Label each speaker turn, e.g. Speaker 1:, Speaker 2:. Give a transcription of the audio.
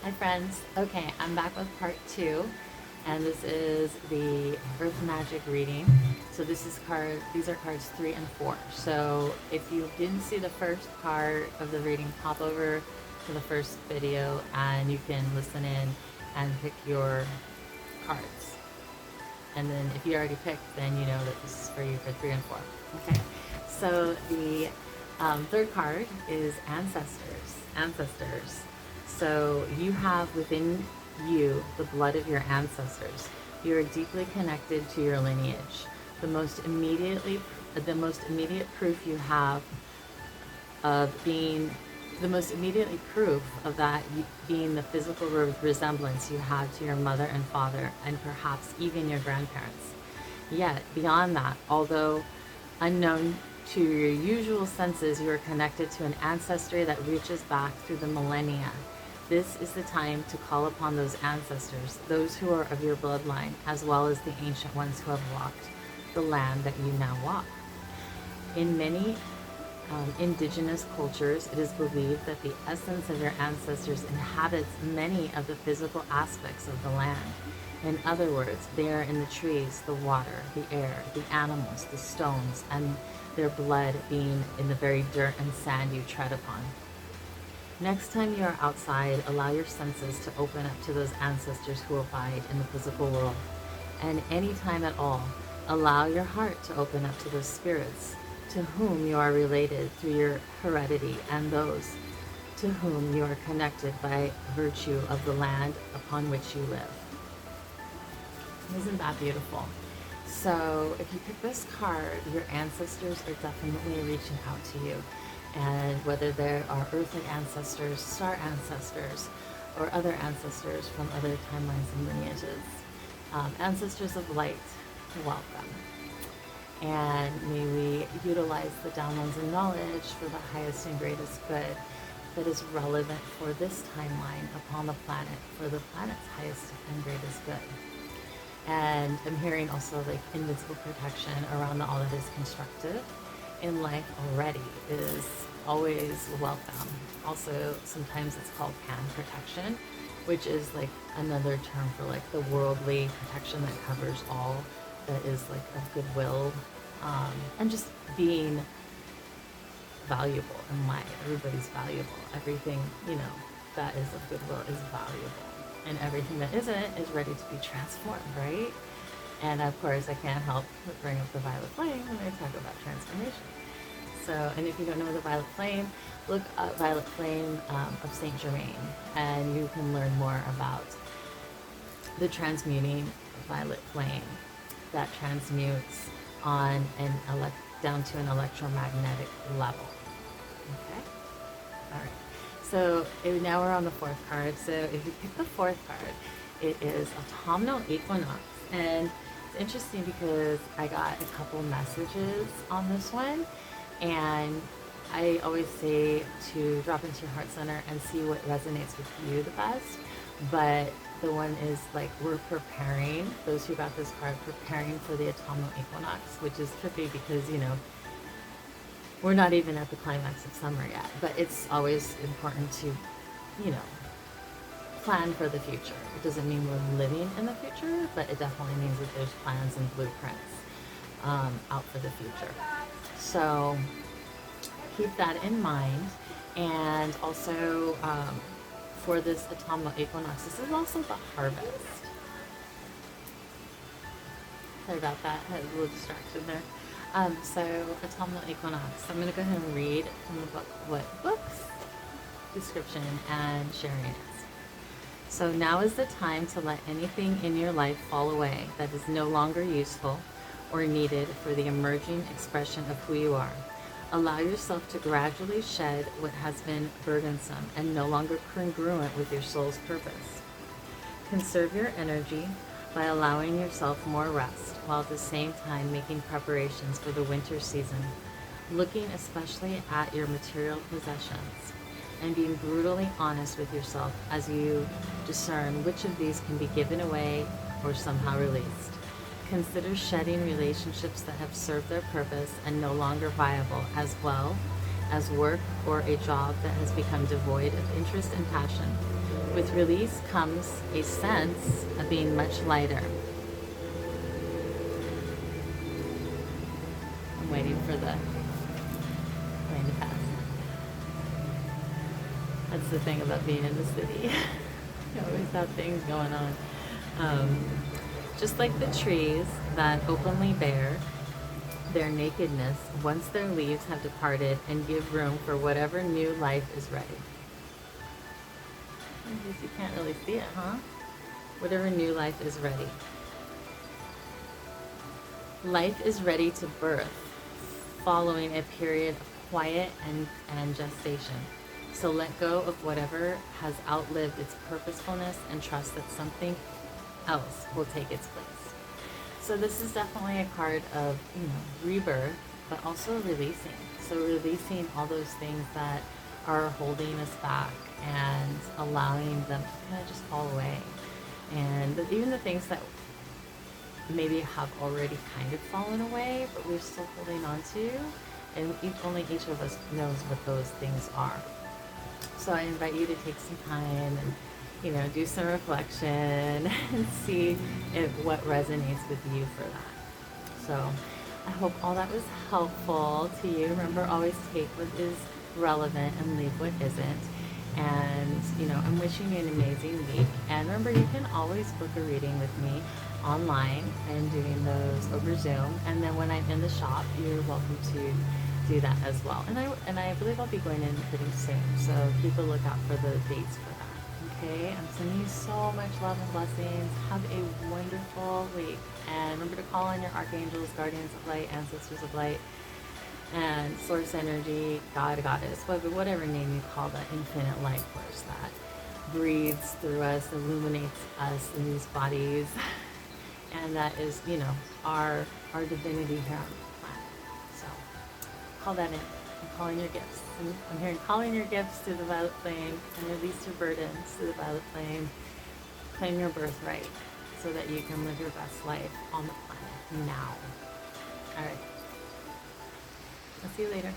Speaker 1: Hi friends. Okay, I'm back with part two, and this is the Earth Magic reading. So these are cards 3 and 4. So if you didn't see the first part of the reading, pop over to the first video and you can listen in and pick your cards. And then if you already picked, then you know that this is for you for 3 and 4. Okay, so the third card is ancestors. Ancestors. So you have within you the blood of your ancestors. You are deeply connected to your lineage. The most immediately, the most immediate proof you have of being the most immediately proof of that being the physical resemblance you have to your mother and father, and perhaps even your grandparents. Yet, beyond that, although unknown to your usual senses, you are connected to an ancestry that reaches back through the millennia. This is the time to call upon those ancestors, those who are of your bloodline, as well as the ancient ones who have walked the land that you now walk. In many indigenous cultures, it is believed that the essence of your ancestors inhabits many of the physical aspects of the land. In other words, they are in the trees, the water, the air, the animals, the stones, and their blood being in the very dirt and sand you tread upon. Next time you are outside, allow your senses to open up to those ancestors who abide in the physical world. And any time at all, allow your heart to open up to those spirits to whom you are related through your heredity, and those to whom you are connected by virtue of the land upon which you live. Isn't that beautiful? So if you pick this card, your ancestors are definitely reaching out to you. And whether there are earthly ancestors, star ancestors, or other ancestors from other timelines and lineages, ancestors of light, welcome. And may we utilize the downloads and knowledge for the highest and greatest good that is relevant for this timeline upon the planet, for the planet's highest and greatest good. And I'm hearing also like invincible protection around all that is constructive in life already is always welcome. Also, sometimes it's called pan protection, which is like another term for like the worldly protection that covers all, that is like of goodwill, and just being valuable in life. Everybody's valuable. Everything, that is of goodwill is valuable. And everything that isn't is ready to be transformed, right? And of course, I can't help but bring up the violet flame when I talk about transformation. So, and if you don't know the violet flame, look up Violet Flame of Saint Germain, and you can learn more about the transmuting violet flame that transmutes on down to an electromagnetic level. Okay? All right. So now we're on the fourth card. So if you pick the fourth card, it is Autumnal Equinox. And it's interesting because I got a couple messages on this one. And I always say to drop into your heart center and see what resonates with you the best. But the one is like, we're preparing, those who got this card, preparing for the autumnal equinox, which is trippy because, we're not even at the climax of summer yet. But it's always important to, plan for the future. It doesn't mean we're living in the future, but it definitely means that there's plans and blueprints out for the future. So keep that in mind. And also, for this autumnal equinox, this is also the harvest. Sorry about that, I had a little distraction there. So autumnal equinox, I'm going to go ahead and read from the book, what books, description, and sharing it. So now is the time to let anything in your life fall away that is no longer useful or needed for the emerging expression of who you are. Allow yourself to gradually shed what has been burdensome and no longer congruent with your soul's purpose. Conserve your energy by allowing yourself more rest, while at the same time making preparations for the winter season, looking especially at your material possessions, and being brutally honest with yourself as you discern which of these can be given away or somehow released. Consider shedding relationships that have served their purpose and no longer viable, as well as work or a job that has become devoid of interest and passion. With release comes a sense of being much lighter. I'm waiting for the plane to pass. That's the thing about being in the city. You always have things going on. Just like the trees that openly bear their nakedness once their leaves have departed and give room for whatever new life is ready. I guess you can't really see it, huh? Whatever new life is ready. Life is ready to birth following a period of quiet and gestation. So let go of whatever has outlived its purposefulness and trust that something else will take its place. So this is definitely a card of, rebirth, but also releasing. So releasing all those things that are holding us back and allowing them to kind of just fall away. And even the things that maybe have already kind of fallen away, but we're still holding on to, and only each of us knows what those things are. So I invite you to take some time and, do some reflection and see what resonates with you for that. So I hope all that was helpful to you. Remember, always take what is relevant and leave what isn't. And, I'm wishing you an amazing week. And remember, you can always book a reading with me online and doing those over Zoom. And then when I'm in the shop, you're welcome to do that as well. And I believe I'll be going in pretty soon. So keep a lookout for the dates for that. Okay, I'm sending you so much love and blessings. Have a wonderful week. And remember to call on your archangels, guardians of light, ancestors of light, and source energy, God, goddess, whatever name you call the infinite light force that breathes through us, illuminates us in these bodies. And that is, our divinity here on the planet. So call that in. I'm calling your gifts. I'm hearing calling your gifts to the violet flame and release your burdens to the violet flame. Claim your birthright so that you can live your best life on the planet now. All right. I'll see you later.